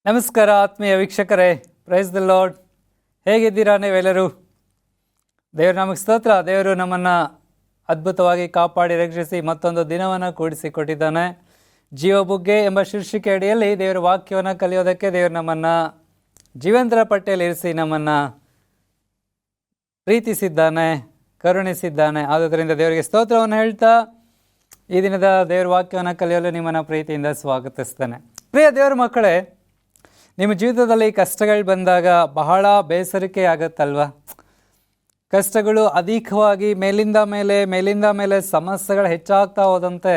ನಮಸ್ಕಾರ ಆತ್ಮೀಯ ವೀಕ್ಷಕರೇ, ಪ್ರೈಸ್ ದ ಲಾರ್ಡ್. ಹೇಗಿದ್ದೀರಾ ನೀವೆಲ್ಲರೂ? ದೇವರು ನಮಗೆ ಸ್ತೋತ್ರ. ದೇವರು ನಮ್ಮನ್ನು ಅದ್ಭುತವಾಗಿ ಕಾಪಾಡಿ ರಕ್ಷಿಸಿ ಮತ್ತೊಂದು ದಿನವನ್ನು ಕೂಡಿಸಿಕೊಟ್ಟಿದ್ದಾನೆ. ಜೀವ ಬುಗ್ಗೆ ಎಂಬ ಶೀರ್ಷಿಕೆ ಅಡಿಯಲ್ಲಿ ದೇವರ ವಾಕ್ಯವನ್ನು ಕಲಿಯೋದಕ್ಕೆ ದೇವರು ನಮ್ಮನ್ನು ಜೀವಂತರ ಪಟ್ಟಿಯಲ್ಲಿ ಇರಿಸಿ ನಮ್ಮನ್ನು ಪ್ರೀತಿಸಿದ್ದಾನೆ, ಕರುಣಿಸಿದ್ದಾನೆ. ಆದುದರಿಂದ ದೇವರಿಗೆ ಸ್ತೋತ್ರವನ್ನು ಹೇಳ್ತಾ ಈ ದಿನದ ದೇವರ ವಾಕ್ಯವನ್ನು ಕಲಿಯಲು ನಿಮ್ಮನ್ನು ಪ್ರೀತಿಯಿಂದ ಸ್ವಾಗತಿಸ್ತೇನೆ. ಪ್ರಿಯ ದೇವರ ಮಕ್ಕಳೇ, ನಿಮ್ಮ ಜೀವಿತದಲ್ಲಿ ಕಷ್ಟಗಳು ಬಂದಾಗ ಬಹಳ ಬೇಸರಿಕೆ ಆಗುತ್ತಲ್ವ? ಕಷ್ಟಗಳು ಅಧಿಕವಾಗಿ ಮೇಲಿಂದ ಮೇಲೆ ಸಮಸ್ಯೆಗಳು ಹೆಚ್ಚಾಗ್ತಾ ಹೋದಂತೆ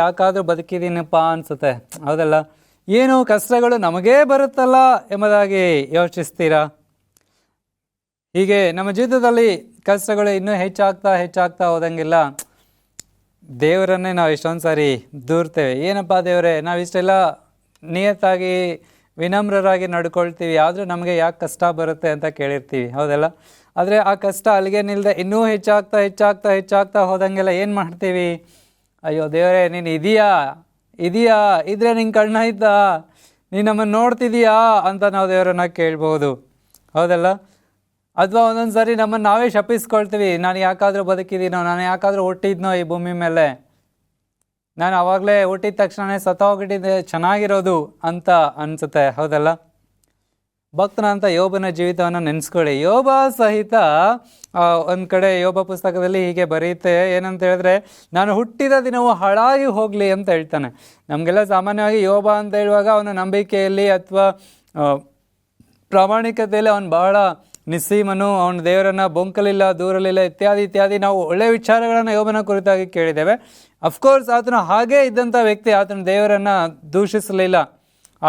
ಯಾಕಾದರೂ ಬದುಕಿದ್ದೀನಪ್ಪ ಅನಿಸುತ್ತೆ, ಹೌದಲ್ಲ? ಏನು ಕಷ್ಟಗಳು ನಮಗೇ ಬರುತ್ತಲ್ಲ ಎಂಬುದಾಗಿ ಯೋಚಿಸ್ತೀರಾ? ಹೀಗೆ ನಮ್ಮ ಜೀವಿತದಲ್ಲಿ ಕಷ್ಟಗಳು ಇನ್ನೂ ಹೆಚ್ಚಾಗ್ತಾ ಹೋದಂಗಿಲ್ಲ ದೇವರನ್ನೇ ನಾವು ಎಷ್ಟೊಂದು ಸಾರಿ ದೂರ್ತೇವೆ. ಏನಪ್ಪ ದೇವರೇ, ನಾವು ಇಷ್ಟೆಲ್ಲ ನಿಯತ್ತಾಗಿ ವಿನಮ್ರರಾಗಿ ನಡ್ಕೊಳ್ತೀವಿ, ಆದರೂ ನಮಗೆ ಯಾಕೆ ಕಷ್ಟ ಬರುತ್ತೆ ಅಂತ ಕೇಳಿರ್ತೀವಿ, ಹೌದಲ್ಲ? ಆದರೆ ಆ ಕಷ್ಟ ಅಲ್ಲಿಗೆ ನಿಲ್ಲದೆ ಇನ್ನೂ ಹೆಚ್ಚಾಗ್ತಾ ಹೋದಂಗೆಲ್ಲ ಏನು ಮಾಡ್ತೀವಿ? ಅಯ್ಯೋ ದೇವರೇ, ನೀನು ಇದೆಯಾ ಇದ್ರೆ ನಿಂಗೆ ಕಣ್ಣಾಯ್ತಾ, ನೀನು ನಮ್ಮನ್ನು ನೋಡ್ತಿದೀಯಾ ಅಂತ ನಾವು ದೇವರನ್ನ ಕೇಳ್ಬೋದು, ಹೌದಲ್ಲ? ಅಥವಾ ಒಂದೊಂದು ಸಾರಿ ನಮ್ಮನ್ನು ನಾವೇ ಶಪಿಸ್ಕೊಳ್ತೀವಿ. ನಾನು ಯಾಕಾದರೂ ಬದುಕಿದ್ದೀನೋ, ನಾನು ಯಾಕಾದರೂ ಹುಟ್ಟಿದ್ನೋ ಈ ಭೂಮಿ ಮೇಲೆ, ನಾನು ಆವಾಗಲೇ ಹುಟ್ಟಿದ ತಕ್ಷಣ ಸತ್ತೋಗ್ಬಿಟ್ಟಿದ್ದೆ ಚೆನ್ನಾಗಿರೋದು ಅಂತ ಅನಿಸುತ್ತೆ, ಹೌದಲ್ಲ? ಭಕ್ತನಂತ ಯೋಬನ ಜೀವಿತವನ್ನು ನೆನೆಸ್ಕೊಳ್ಳಿ. ಯೋಬ ಸಹಿತ ಒಂದು ಕಡೆ ಯೋಬ ಪುಸ್ತಕದಲ್ಲಿ ಹೀಗೆ ಬರೆಯುತ್ತೆ, ಏನಂತ ಹೇಳಿದ್ರೆ, ನಾನು ಹುಟ್ಟಿದ ದಿನವು ಹಾಳಾಗಿ ಹೋಗಲಿ ಅಂತ ಹೇಳ್ತಾನೆ. ನಮಗೆಲ್ಲ ಸಾಮಾನ್ಯವಾಗಿ ಯೋಬ ಅಂತ ಹೇಳುವಾಗ ಅವನ ನಂಬಿಕೆಯಲ್ಲಿ ಅಥವಾ ಪ್ರಾಮಾಣಿಕತೆಯಲ್ಲಿ ಅವನು ಬಹಳ ನಿಸ್ಸೀಮನು, ಅವನ ದೇವರನ್ನು ಬೊಂಕಲಿಲ್ಲ, ದೂರಲಿಲ್ಲ, ಇತ್ಯಾದಿ ನಾವು ಒಳ್ಳೆಯ ವಿಚಾರಗಳನ್ನು ಯೋಬನ ಕುರಿತಾಗಿ ಕೇಳಿದ್ದೇವೆ. ಅಫ್ಕೋರ್ಸ್ ಆತನು ಹಾಗೇ ಇದ್ದಂಥ ವ್ಯಕ್ತಿ, ಆತನು ದೇವರನ್ನು ದೂಷಿಸಲಿಲ್ಲ.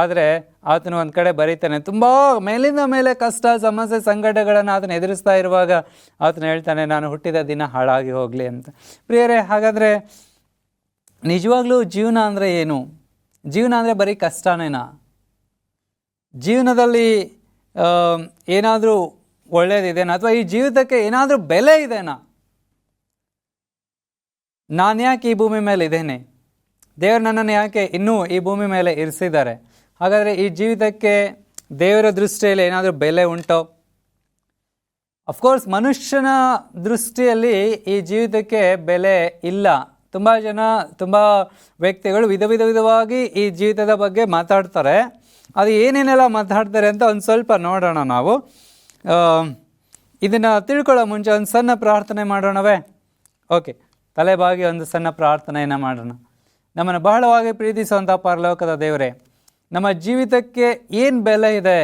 ಆದರೆ ಆತನು ಒಂದು ಕಡೆ ಬರೀತಾನೆ, ತುಂಬ ಮೇಲಿಂದ ಮೇಲೆ ಕಷ್ಟ, ಸಮಸ್ಯೆ, ಸಂಕಟಗಳನ್ನು ಆತನು ಎದುರಿಸ್ತಾ ಇರುವಾಗ ಆತನು ಹೇಳ್ತಾನೆ, ನಾನು ಹುಟ್ಟಿದ ದಿನ ಹಾಳಾಗಿ ಹೋಗಲಿ ಅಂತ. ಪ್ರಿಯರೇ, ಹಾಗಾದರೆ ನಿಜವಾಗ್ಲೂ ಜೀವನ ಅಂದರೆ ಏನು? ಜೀವನ ಅಂದರೆ ಬರೀ ಕಷ್ಟನೇನಾ? ಜೀವನದಲ್ಲಿ ಏನಾದರೂ ಒಳ್ಳೇದಿದೆನಾ? ಅಥವಾ ಈ ಜೀವಿತಕ್ಕೆ ಏನಾದರೂ ಬೆಲೆ ಇದೆನಾ? ನಾನು ಯಾಕೆ ಈ ಭೂಮಿ ಮೇಲೆ ಇದ್ದೇನೆ? ದೇವರು ನನ್ನನ್ನು ಯಾಕೆ ಇನ್ನೂ ಈ ಭೂಮಿ ಮೇಲೆ ಇರಿಸಿದ್ದಾರೆ? ಹಾಗಾದರೆ ಈ ಜೀವಿತಕ್ಕೆ ದೇವರ ದೃಷ್ಟಿಯಲ್ಲಿ ಏನಾದರೂ ಬೆಲೆ ಉಂಟೋ? ಅಫ್ಕೋರ್ಸ್ ಮನುಷ್ಯನ ದೃಷ್ಟಿಯಲ್ಲಿ ಈ ಜೀವಿತಕ್ಕೆ ಬೆಲೆ ಇಲ್ಲ. ತುಂಬ ವ್ಯಕ್ತಿಗಳು ವಿಧವಾಗಿ ಈ ಜೀವಿತದ ಬಗ್ಗೆ ಮಾತಾಡ್ತಾರೆ. ಅದು ಏನೇನೆಲ್ಲ ಮಾತಾಡ್ತಾರೆ ಅಂತ ಒಂದು ಸ್ವಲ್ಪ ನೋಡೋಣ ನಾವು. ಇದನ್ನು ತಿಳ್ಕೊಳ್ಳೋ ಮುಂಚೆ ಒಂದು ಸಣ್ಣ ಪ್ರಾರ್ಥನೆ ಮಾಡೋಣವೇ? ಓಕೆ, ತಲೆಬಾಗಿ ಒಂದು ಸಣ್ಣ ಪ್ರಾರ್ಥನೆಯನ್ನು ಮಾಡೋಣ. ನಮ್ಮನ್ನು ಬಹಳವಾಗಿ ಪ್ರೀತಿಸುವಂಥ ಪರಲೋಕದ ದೇವರೇ, ನಮ್ಮ ಜೀವಿತಕ್ಕೆ ಏನು ಬೆಲೆ ಇದೆ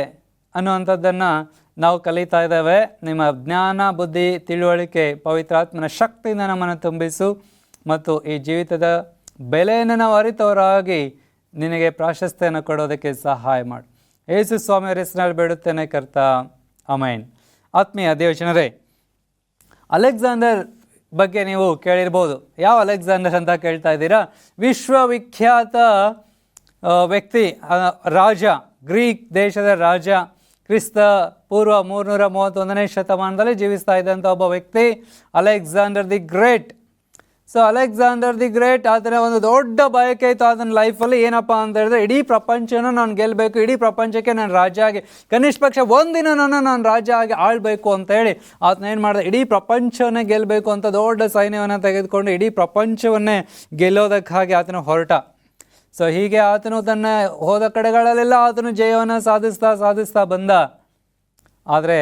ಅನ್ನುವಂಥದ್ದನ್ನು ನಾವು ಕಲಿತಾ ಇದ್ದೇವೆ. ನಿಮ್ಮ ಜ್ಞಾನ, ಬುದ್ಧಿ, ತಿಳುವಳಿಕೆ, ಪವಿತ್ರಾತ್ಮನ ಶಕ್ತಿಯಿಂದ ನಮ್ಮನ್ನು ತುಂಬಿಸು ಮತ್ತು ಈ ಜೀವಿತದ ಬೆಲೆಯನ್ನು ನಾವು ಅರಿತವರಾಗಿ ನಿನಗೆ ಪ್ರಾಶಸ್ತ್ಯವನ್ನು ಕೊಡೋದಕ್ಕೆ ಸಹಾಯ ಮಾಡು. ಯೇಸು ಸ್ವಾಮಿಯವರ ಹೆಸರಿನಲ್ಲಿ ಬೇಡುತ್ತೇನೆ ಕರ್ತ, ಆಮೆನ್. ಆತ್ಮೀಯ ದೇವಜನರೇ, ಅಲೆಕ್ಸಾಂಡರ್ ಬಗ್ಗೆ ನೀವು ಕೇಳಿರ್ಬೋದು. ಯಾವ ಅಲೆಕ್ಸಾಂಡರ್ ಅಂತ ಕೇಳ್ತಾ ಇದ್ದೀರಾ? ವಿಶ್ವವಿಖ್ಯಾತ ವ್ಯಕ್ತಿ, ರಾಜ, ಗ್ರೀಕ್ ದೇಶದ ರಾಜ, ಕ್ರಿಸ್ತ ಪೂರ್ವ 331ನೇ ಶತಮಾನದಲ್ಲಿ ಜೀವಿಸ್ತಾ ಇದ್ದಂಥ ಒಬ್ಬ ವ್ಯಕ್ತಿ Alexander the great. So Alexander the great, ಆತನ ಒಂದು ದೊಡ್ಡ ಬಯಕೆ ಇತ್ತು ಆತನ ಲೈಫಲ್ಲಿ. ಏನಪ್ಪ ಅಂತ ಹೇಳಿದ್ರೆ, ಇಡೀ ಪ್ರಪಂಚನ ನಾನು ಗೆಲ್ಲಬೇಕು, ಇಡೀ ಪ್ರಪಂಚಕ್ಕೆ ನಾನು ರಾಜ ಆಗಿ, ಕನಿಷ್ಠ ಪಕ್ಷ ಒಂದಿನ ನಾನು ರಾಜ ಆಗಿ ಆಳ್ಬೇಕು ಅಂತ ಹೇಳಿ ಆತನ ಏನು ಮಾಡಿದೆ, ಇಡೀ ಪ್ರಪಂಚವನ್ನೇ ಗೆಲ್ಲಬೇಕು ಅಂತ ದೊಡ್ಡ ಸೈನ್ಯವನ್ನು ತೆಗೆದುಕೊಂಡು ಇಡೀ ಪ್ರಪಂಚವನ್ನೇ ಗೆಲ್ಲೋದಕ್ಕಾಗಿ ಆತನು ಹೊರಟ. ಸೊ ಹೀಗೆ ಆತನು ತನ್ನ ಹೋದ ಕಡೆಗಳಲ್ಲೆಲ್ಲ ಆತನು ಜಯವನ್ನು ಸಾಧಿಸ್ತಾ ಬಂದ. ಆದರೆ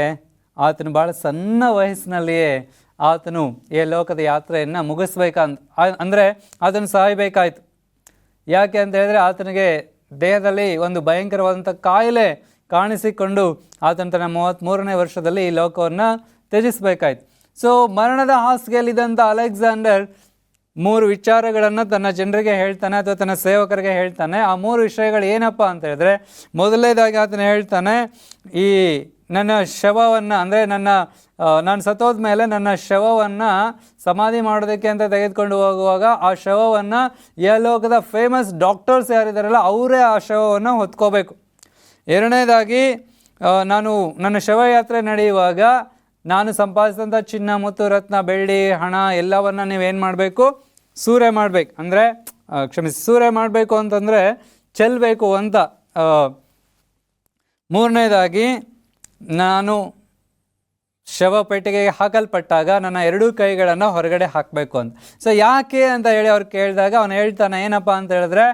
ಆತನು ಭಾಳ ಸಣ್ಣ ವಯಸ್ಸಿನಲ್ಲಿಯೇ ಆತನು ಈ ಲೋಕದ ಯಾತ್ರೆಯನ್ನು ಅಂದರೆ ಆತನು ಸಾಯಬೇಕಾಯಿತು. ಯಾಕೆ ಅಂತ ಹೇಳಿದ್ರೆ, ಆತನಿಗೆ ದೇಹದಲ್ಲಿ ಒಂದು ಭಯಂಕರವಾದಂಥ ಕಾಯಿಲೆ ಕಾಣಿಸಿಕೊಂಡು ಆತನು ತನ್ನ 33ನೇ ವರ್ಷದಲ್ಲಿ ಈ ಲೋಕವನ್ನು ತ್ಯಜಿಸಬೇಕಾಯಿತು. ಸೊ ಮರಣದ ಹಾಸಿಗೆಯಲ್ಲಿದ್ದಂಥ ಅಲೆಕ್ಸಾಂಡರ್ 3 ವಿಚಾರಗಳನ್ನು ತನ್ನ ಜನರಿಗೆ ಹೇಳ್ತಾನೆ ಅಥವಾ ತನ್ನ ಸೇವಕರಿಗೆ ಹೇಳ್ತಾನೆ. ಆ 3 ವಿಷಯಗಳು ಏನಪ್ಪ ಅಂತ ಹೇಳಿದ್ರೆ, ಮೊದಲನೇದಾಗಿ ಆತನು ಹೇಳ್ತಾನೆ, ಈ ನನ್ನ ಶವವನ್ನು, ಅಂದರೆ ನಾನು ಸತ್ತೋದ ಮೇಲೆ ನನ್ನ ಶವವನ್ನು ಸಮಾಧಿ ಮಾಡೋದಕ್ಕೆ ಅಂತ ತೆಗೆದುಕೊಂಡು ಹೋಗುವಾಗ ಆ ಶವವನ್ನು ಲೋಕದ ಫೇಮಸ್ ಡಾಕ್ಟರ್ಸ್ ಯಾರಿದ್ದಾರಲ್ಲ ಅವರೇ ಆ ಶವವನ್ನು ಹೊತ್ಕೋಬೇಕು. ಎರಡನೇದಾಗಿ, ನಾನು ನನ್ನ ಶವಯಾತ್ರೆ ನಡೆಯುವಾಗ ನಾನು ಸಂಪಾದಿಸಿದಂಥ ಚಿನ್ನ ಮತ್ತು ರತ್ನ, ಬೆಳ್ಳಿ, ಹಣ ಎಲ್ಲವನ್ನು ನೀವೇನು ಮಾಡಬೇಕು? ಸೂರೆ ಮಾಡಬೇಕು. ಅಂದರೆ ಸೂರೆ ಮಾಡಬೇಕು ಅಂತಂದರೆ ಚೆಲ್ಲಬೇಕು ಅಂತ ಮೂರನೇದಾಗಿ, ನಾನು ಶವಪೆಟ್ಟಿಗೆಗೆ ಹಾಕಲ್ಪಟ್ಟಾಗ ನನ್ನ ಎರಡೂ ಕೈಗಳನ್ನು ಹೊರಗಡೆ ಹಾಕಬೇಕು ಅಂತ. ಸೊ ಯಾಕೆ ಅಂತ ಹೇಳಿ ಅವ್ರು ಕೇಳಿದಾಗ ಅವನು ಹೇಳ್ತಾನೆ, ಏನಪ್ಪ ಅಂತ ಹೇಳಿದ್ರೆ,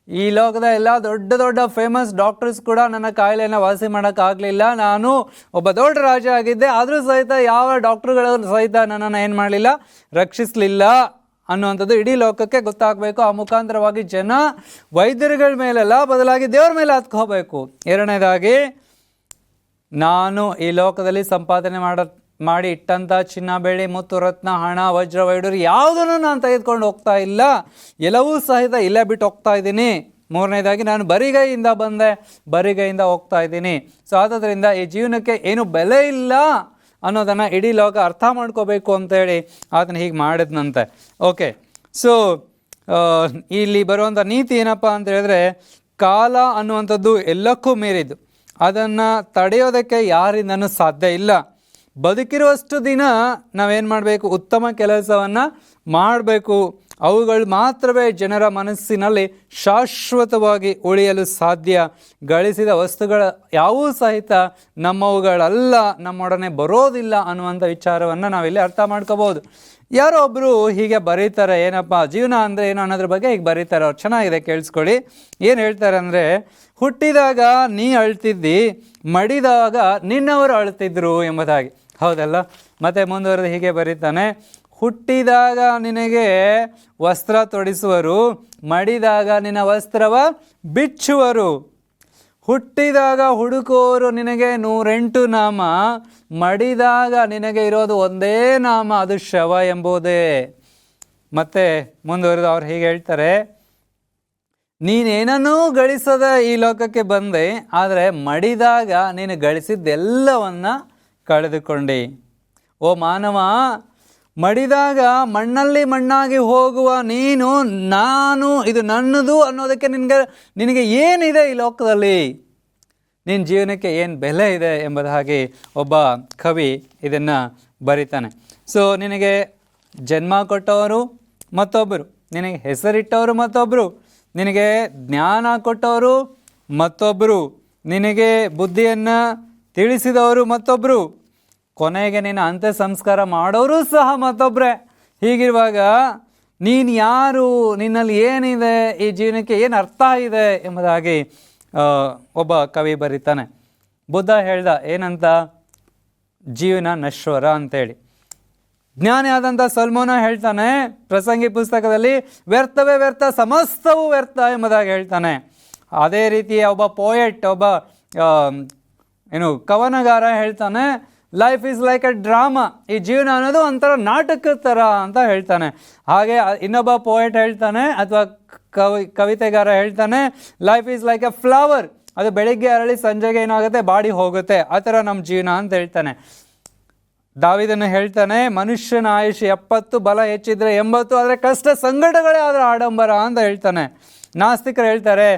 ಈ ಲೋಕದ ಎಲ್ಲ ದೊಡ್ಡ ದೊಡ್ಡ ಫೇಮಸ್ ಡಾಕ್ಟರ್ಸ್ ಕೂಡ ನನ್ನ ಕಾಯಿಲೆಯನ್ನು ವಾಸಿ ಮಾಡೋಕ್ಕಾಗಲಿಲ್ಲ. ನಾನು ಒಬ್ಬ ದೊಡ್ಡ ರಾಜ ಆಗಿದ್ದೆ, ಆದರೂ ಸಹಿತ ಯಾವ ಡಾಕ್ಟ್ರುಗಳು ಸಹಿತ ನನ್ನನ್ನು ಏನು ಮಾಡಲಿಲ್ಲ, ರಕ್ಷಿಸಲಿಲ್ಲ ಅನ್ನುವಂಥದ್ದು ಇಡೀ ಲೋಕಕ್ಕೆ ಗೊತ್ತಾಗಬೇಕು. ಆ ಮುಖಾಂತರವಾಗಿ ಜನ ವೈದ್ಯರುಗಳ ಮೇಲೆಲ್ಲ ಬದಲಾಗಿ ದೇವ್ರ ಮೇಲೆ ಹತ್ಕೋಬೇಕು. ಎರಡನೇದಾಗಿ, ನಾನು ಈ ಲೋಕದಲ್ಲಿ ಸಂಪಾದನೆ ಮಾಡಿ ಇಟ್ಟಂಥ ಚಿನ್ನ, ಬೆಳ್ಳಿ, ಮುತ್ತು, ರತ್ನ, ಹಣ, ವಜ್ರ, ವೈಡೂರು ಯಾವುದನ್ನು ನಾನು ತೆಗೆದುಕೊಂಡು ಹೋಗ್ತಾ ಇಲ್ಲ, ಎಲ್ಲವೂ ಸಹಿತ ಇಲ್ಲೇ ಬಿಟ್ಟು ಹೋಗ್ತಾ ಇದ್ದೀನಿ. ಮೂರನೇದಾಗಿ, ನಾನು ಬರಿಗೈಯಿಂದ ಬಂದೆ, ಬರಿಗೈಯಿಂದ ಹೋಗ್ತಾ ಇದ್ದೀನಿ. ಸೊ ಆದ್ದರಿಂದ ಈ ಜೀವನಕ್ಕೆ ಏನು ಬೆಲೆ ಇಲ್ಲ ಅನ್ನೋದನ್ನು ಇಡೀ ಲೋಕ ಅರ್ಥ ಮಾಡ್ಕೋಬೇಕು ಅಂತೇಳಿ ಆತನ ಹೀಗೆ ಮಾಡಿದ್ನಂತೆ. ಓಕೆ, ಸೊ ಇಲ್ಲಿ ಬರುವಂಥ ನೀತಿ ಏನಪ್ಪ ಅಂತ ಹೇಳಿದ್ರೆ, ಕಾಲ ಅನ್ನುವಂಥದ್ದು ಎಲ್ಲಕ್ಕೂ ಮೀರಿದ್ದು, ಅದನ್ನು ತಡೆಯೋದಕ್ಕೆ ಯಾರಿಂದನೂ ಸಾಧ್ಯ ಇಲ್ಲ. ಬದುಕಿರುವಷ್ಟು ದಿನ ನಾವೇನು ಮಾಡಬೇಕು, ಉತ್ತಮ ಕೆಲಸವನ್ನು ಮಾಡಬೇಕು. ಅವುಗಳು ಮಾತ್ರವೇ ಜನರ ಮನಸ್ಸಿನಲ್ಲಿ ಶಾಶ್ವತವಾಗಿ ಉಳಿಯಲು ಸಾಧ್ಯ. ಗಳಿಸಿದ ವಸ್ತುಗಳ ಯಾವುವು ಸಹಿತ ನಮ್ಮವುಗಳಲ್ಲ, ನಮ್ಮೊಡನೆ ಬರೋದಿಲ್ಲ ಅನ್ನುವಂಥ ವಿಚಾರವನ್ನು ನಾವಿಲ್ಲಿ ಅರ್ಥ ಮಾಡ್ಕೋಬೋದು. ಯಾರೋ ಒಬ್ಬರು ಹೀಗೆ ಬರೀತಾರೆ, ಏನಪ್ಪ ಜೀವನ ಅಂದರೆ ಏನು ಅನ್ನೋದ್ರ ಬಗ್ಗೆ ಹೀಗೆ ಬರೀತಾರೆ. ಅವ್ರು ಚೆನ್ನಾಗಿದೆ, ಕೇಳಿಸ್ಕೊಳ್ಳಿ. ಏನು ಹೇಳ್ತಾರೆ ಅಂದರೆ, ಹುಟ್ಟಿದಾಗ ನೀ ಅಳ್ತಿದ್ದಿ, ಮಡಿದಾಗ ನಿನ್ನವರು ಅಳ್ತಿದ್ರು ಎಂಬುದಾಗಿ. ಹೌದಲ್ಲ? ಮತ್ತೆ ಮುಂದುವರೆದು ಹೀಗೆ ಬರೀತಾನೆ, ಹುಟ್ಟಿದಾಗ ನಿನಗೆ ವಸ್ತ್ರ ತೊಡಿಸುವರು, ಮಡಿದಾಗ ನಿನ್ನ ವಸ್ತ್ರವ ಬಿಚ್ಚುವರು. ಹುಟ್ಟಿದಾಗ ಹುಡುಕೋರು ನಿನಗೆ 108 ನಾಮ, ಮಡಿದಾಗ ನಿನಗೆ ಇರೋದು ಒಂದೇ ನಾಮ, ಅದು ಶವ ಎಂಬುದೇ. ಮತ್ತೆ ಮುಂದುವರೆದು ಅವ್ರು ಹೀಗೆ ಹೇಳ್ತಾರೆ, ನೀನೇನನ್ನೂ ಗಳಿಸದ ಈ ಲೋಕಕ್ಕೆ ಬಂದೆ, ಆದರೆ ಮಡಿದಾಗ ನೀನು ಗಳಿಸಿದ್ದೆಲ್ಲವನ್ನ ಕಳೆದುಕೊಂಡೆ. ಓ ಮಾನವ, ಮಡಿದಾಗ ಮಣ್ಣಲ್ಲಿ ಮಣ್ಣಾಗಿ ಹೋಗುವ ನೀನು, ನಾನು ಇದು ನನ್ನದು ಅನ್ನೋದಕ್ಕೆ ನಿನಗೆ ಏನಿದೆ ಈ ಲೋಕದಲ್ಲಿ, ನಿನ್ನ ಜೀವನಕ್ಕೆ ಏನು ಬೆಲೆ ಇದೆ ಎಂಬುದಾಗಿ ಒಬ್ಬ ಕವಿ ಇದನ್ನು ಬರೀತಾನೆ. ಸೊ ನಿನಗೆ ಜನ್ಮ ಕೊಟ್ಟವರು ಮತ್ತೊಬ್ಬರು, ನಿನಗೆ ಹೆಸರಿಟ್ಟವರು ಮತ್ತೊಬ್ಬರು, ನಿನಗೆ ಜ್ಞಾನ ಕೊಟ್ಟವರು ಮತ್ತೊಬ್ಬರು, ನಿನಗೆ ಬುದ್ಧಿಯನ್ನು ತಿಳಿಸಿದವರು ಮತ್ತೊಬ್ಬರು, ಕೊನೆಗೆ ನಿನ್ನ ಅಂತ್ಯ ಸಂಸ್ಕಾರ ಮಾಡೋರು ಸಹ ಮತ್ತೊಬ್ಬರೇ. ಹೀಗಿರುವಾಗ ನೀನು ಯಾರು, ನಿನ್ನಲ್ಲಿ ಏನಿದೆ, ಈ ಜೀವನಕ್ಕೆ ಏನು ಅರ್ಥ ಇದೆ ಎಂಬುದಾಗಿ ಒಬ್ಬ ಕವಿ ಬರೀತಾನೆ. ಬುದ್ಧ ಹೇಳ್ದ ಏನಂತ, ಜೀವನ ನಶ್ವರ ಅಂತೇಳಿ. ಜ್ಞಾನಿ ಆದಂಥ ಸಲ್ಮೋನ ಹೇಳ್ತಾನೆ ಪ್ರಸಂಗಿ ಪುಸ್ತಕದಲ್ಲಿ, ವ್ಯರ್ಥವೇ ವ್ಯರ್ಥ, ಸಮಸ್ತವೂ ವ್ಯರ್ಥ ಎಂಬುದಾಗಿ ಹೇಳ್ತಾನೆ. ಅದೇ ರೀತಿ ಒಬ್ಬ ಪೋಯೆಟ್, ಒಬ್ಬ ಕವನಗಾರ ಹೇಳ್ತಾನೆ, life is like A drama, ಈ ಜೀವನ ಅನ್ನೋದು ಒಂಥರ ನಾಟಕದ ಥರ ಅಂತ ಹೇಳ್ತಾನೆ. ಹಾಗೆ ಇನ್ನೊಬ್ಬ ಪೋಯೆಟ್ ಹೇಳ್ತಾನೆ, ಅಥವಾ ಕವಿತೆಗಾರ ಹೇಳ್ತಾನೆ, life is like A flower, ಅದು ಬೆಳಿಗ್ಗೆ ಅರಳಿ ಸಂಜೆಗೆ ಏನಾಗುತ್ತೆ, ಬಾಡಿ ಹೋಗುತ್ತೆ, ಆ ಥರ ನಮ್ಮ ಜೀವನ ಅಂತ ಹೇಳ್ತಾನೆ. ದಾವಿದನು ಹೇಳ್ತಾನೆ, ಮನುಷ್ಯನ ಆಯುಷ್ಯ 70, ಬಲ ಹೆಚ್ಚಿದ್ರೆ 80, ಆದರೆ ಕಷ್ಟ ಸಂಕಟಗಳೇ ಆದ್ರೆ ಆಡಂಬರ ಅಂತ ಹೇಳ್ತಾನೆ. ನಾಸ್ತಿಕರು ಹೇಳ್ತಾರೆ,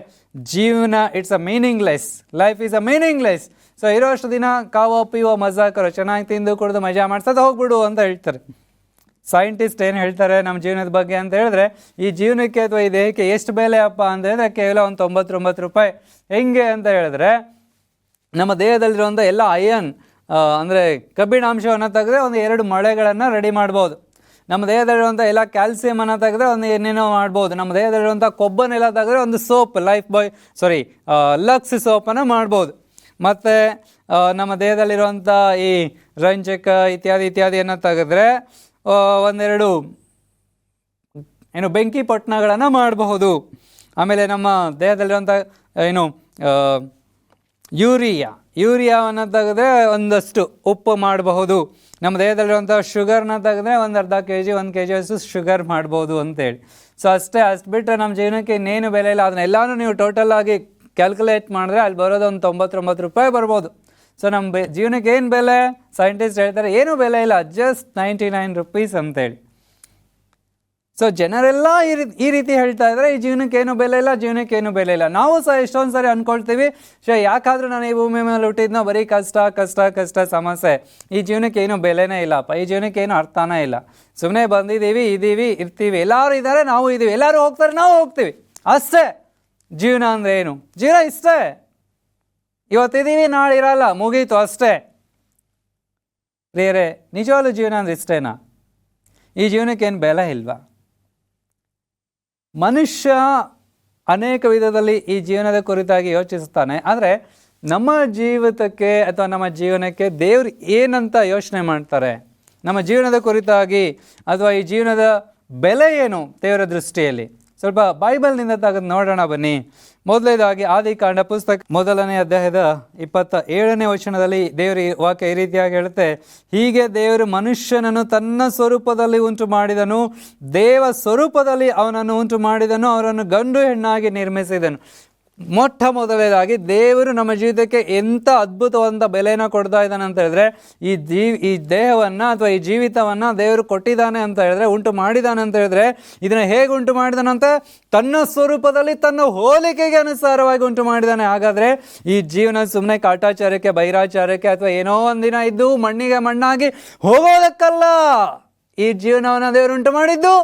ಜೀವನ it's a meaningless, life is a meaningless. So ಇರೋಷ್ಟು ದಿನ ಕಾವೋ ಪಿವೋ ಮಜಾಕರೋ, ಚೆನ್ನಾಗಿ ತಿಂದು ಕುಡಿದು ಮಜಾ ಮಾಡ್ಸೋದು ಹೋಗ್ಬಿಡು ಅಂತ ಹೇಳ್ತಾರೆ. ಸೈಂಟಿಸ್ಟ್ ಏನು ಹೇಳ್ತಾರೆ ನಮ್ಮ ಜೀವನದ ಬಗ್ಗೆ ಅಂತ ಹೇಳಿದ್ರೆ, ಈ ಜೀವನಕ್ಕೆ ಅಥವಾ ಈ ದೇಹಕ್ಕೆ ಎಷ್ಟು ಬೆಲೆ ಅಪ್ಪ ಅಂತ ಹೇಳಿದ್ರೆ ಕೇವಲ ಒಂದು 99 ರೂಪಾಯಿ. ಹೆಂಗೆ ಅಂತ ಹೇಳಿದ್ರೆ, ನಮ್ಮ ದೇಹದಲ್ಲಿರುವಂಥ ಎಲ್ಲ ಅಯನ್ ಅಂದರೆ ಕಬ್ಬಿಣಾಂಶವನ್ನು ತೆಗೆದ್ರೆ ಒಂದು 2 ಮಳೆಗಳನ್ನು ರೆಡಿ ಮಾಡ್ಬೋದು. ನಮ್ಮ ದೇಹದಲ್ಲಿರುವಂಥ ಎಲ್ಲ ಕ್ಯಾಲ್ಸಿಯಮನ್ನು ತೆಗೆದ್ರೆ ಒಂದು ಏನೇನೋ ಮಾಡ್ಬೋದು. ನಮ್ಮ ದೇಹದಲ್ಲಿರುವಂಥ ಕೊಬ್ಬನ್ನೆಲ್ಲ ತೆಗೆದ್ರೆ ಒಂದು ಸೋಪ್, ಲಕ್ಸ್ ಸೋಪನ್ನು ಮಾಡ್ಬೋದು. ಮತ್ತು ನಮ್ಮ ದೇಹದಲ್ಲಿರುವಂಥ ಈ ರಂಜಕ ಇತ್ಯಾದಿಯನ್ನು ತೆಗೆದ್ರೆ ಒಂದೆರಡು ಬೆಂಕಿ ಪೊಟ್ಟಣಗಳನ್ನು ಮಾಡಬಹುದು. ಆಮೇಲೆ ನಮ್ಮ ದೇಹದಲ್ಲಿರುವಂಥ ಯೂರಿಯಾವನ್ನು ತೆಗೆದ್ರೆ ಒಂದಷ್ಟು ಉಪ್ಪು ಮಾಡಬಹುದು. ನಮ್ಮ ದೇಹದಲ್ಲಿರುವಂಥ ಶುಗರ್ನ ತೆಗೆದ್ರೆ ಒಂದು ಅರ್ಧ kg 1 kg ಅಷ್ಟು ಶುಗರ್ ಮಾಡ್ಬೋದು ಅಂತೇಳಿ. ಸೊ ಅಷ್ಟು ಬಿಟ್ಟರೆ ನಮ್ಮ ಜೀವನಕ್ಕೆ ಇನ್ನೇನು ಬೆಲೆ ಇಲ್ಲ. ಅದನ್ನೆಲ್ಲನೂ ನೀವು ಟೋಟಲ್ ಆಗಿ ಕ್ಯಾಲ್ಕುಲೇಟ್ ಮಾಡಿದ್ರೆ ಅಲ್ಲಿ ಬರೋದು ಒಂದು 99 ರೂಪಾಯಿ ಬರ್ಬೋದು. ಸೊ ನಮ್ಮ ಜೀವನಕ್ಕೆ ಏನು ಬೆಲೆ? ಸೈಂಟಿಸ್ಟ್ ಹೇಳ್ತಾರೆ ಏನೂ ಬೆಲೆ ಇಲ್ಲ, ಜಸ್ಟ್ 99 ರೂಪೀಸ್ ಅಂತೇಳಿ. ಸೊ ಜನರೆಲ್ಲ ಈ ರೀತಿ ಹೇಳ್ತಾ ಇದ್ದಾರೆ, ಈ ಜೀವನಕ್ಕೆ ಏನು ಬೆಲೆ ಇಲ್ಲ, ಜೀವನಕ್ಕೆ ಏನು ಬೆಲೆ ಇಲ್ಲ. ನಾವು ಸಹ ಎಷ್ಟೊಂದು ಸಾರಿ ಅಂದ್ಕೊಳ್ತೀವಿ, ಯಾಕಾದರೂ ನಾನು ಈ ಭೂಮಿ ಮೇಲೆ ಹುಟ್ಟಿದ್ನೋ ಬರೀ ಕಷ್ಟ ಕಷ್ಟ ಕಷ್ಟ ಸಮಸ್ಯೆ, ಈ ಜೀವನಕ್ಕೆ ಏನು ಬೆಲೆನೇ ಇಲ್ಲಪ್ಪ, ಈ ಜೀವನಕ್ಕೆ ಏನು ಅರ್ಥನೇ ಇಲ್ಲ, ಸುಮ್ಮನೆ ಬಂದಿದ್ದೀವಿ, ಇರ್ತೀವಿ, ಎಲ್ಲರೂ ಇದ್ದಾರೆ, ನಾವು ಇದ್ದೀವಿ, ಎಲ್ಲರೂ ಹೋಗ್ತಾರೆ, ನಾವು ಹೋಗ್ತೀವಿ, ಅಷ್ಟೇ ಜೀವನ ಅಂದರೆ ಏನು? ಜೀವನ ಇಷ್ಟೇ. ಇವತ್ತಿದ್ದೀವಿ, ನಾಳೆ ಇರಲ್ಲ, ಮುಗೀತು ಅಷ್ಟೇ. ಪ್ರಿಯರೇ, ನಿಜವಾಗ್ಲೂ ಜೀವನ ಅಂದ್ರೆ ಇಷ್ಟೇನಾ? ಈ ಜೀವನಕ್ಕೇನು ಬೆಲೆ ಇಲ್ವಾ? ಮನುಷ್ಯ ಅನೇಕ ವಿಧದಲ್ಲಿ ಈ ಜೀವನದ ಕುರಿತಾಗಿ ಯೋಚಿಸ್ತಾನೆ. ಆದರೆ ನಮ್ಮ ಜೀವಿತಕ್ಕೆ ಅಥವಾ ನಮ್ಮ ಜೀವನಕ್ಕೆ ದೇವರು ಏನಂತ ಯೋಚನೆ ಮಾಡ್ತಾರೆ, ನಮ್ಮ ಜೀವನದ ಕುರಿತಾಗಿ ಅಥವಾ ಈ ಜೀವನದ ಬೆಲೆ ಏನು ದೇವರ ದೃಷ್ಟಿಯಲ್ಲಿ? ಸ್ವಲ್ಪ ಬೈಬಲ್ನಿಂದ ತೆಗೆದು ನೋಡೋಣ ಬನ್ನಿ. ಮೊದಲನೇದಾಗಿ ಆದಿಕಾಂಡ ಪುಸ್ತಕ 1ನೇ ಅಧ್ಯಾಯದ 27ನೇ ವಚನದಲ್ಲಿ ದೇವರ ವಾಕ್ಯ ಈ ರೀತಿಯಾಗಿ ಹೇಳುತ್ತೆ, ಹೀಗೆ ದೇವರು ಮನುಷ್ಯನನ್ನು ತನ್ನ ಸ್ವರೂಪದಲ್ಲಿ ಉಂಟು ಮಾಡಿದನು, ದೇವ ಸ್ವರೂಪದಲ್ಲಿ ಅವನನ್ನು ಉಂಟು ಮಾಡಿದನು, ಅವರನ್ನು ಗಂಡು ಹೆಣ್ಣಾಗಿ ನಿರ್ಮಿಸಿದನು. ಮೊಟ್ಟ ಮೊದಲನೇದಾಗಿ ದೇವರು ನಮ್ಮ ಜೀವಿತಕ್ಕೆ ಎಂಥ ಅದ್ಭುತವಾದಂಥ ಬೆಲೆನ ಕೊಡ್ತಾ ಇದ್ದಾನೆ ಅಂತ ಹೇಳಿದ್ರೆ, ಈ ದೇಹವನ್ನು ಅಥವಾ ಈ ಜೀವಿತವನ್ನು ದೇವರು ಕೊಟ್ಟಿದ್ದಾನೆ ಅಂತ ಹೇಳಿದ್ರೆ, ಉಂಟು ಮಾಡಿದ್ದಾನೆ ಅಂತ ಹೇಳಿದ್ರೆ, ಇದನ್ನು ಹೇಗೆ ಉಂಟು ಮಾಡಿದಾನಂತೆ? ತನ್ನ ಸ್ವರೂಪದಲ್ಲಿ ತನ್ನ ಹೋಲಿಕೆಗೆ ಅನುಸಾರವಾಗಿ ಉಂಟು ಮಾಡಿದ್ದಾನೆ. ಹಾಗಾದರೆ ಈ ಜೀವನ ಸುಮ್ಮನೆ ಕಾಟಾಚಾರಕ್ಕೆ, ಬೈರಾಚಾರಕ್ಕೆ ಅಥವಾ ಏನೋ ಒಂದಿನ ಇದ್ದು ಮಣ್ಣಿಗೆ ಮಣ್ಣಾಗಿ ಹೋಗೋದಕ್ಕಲ್ಲ. ಈ ಜೀವನವನ್ನು ದೇವರು ಉಂಟು ಮಾಡಿದ್ದು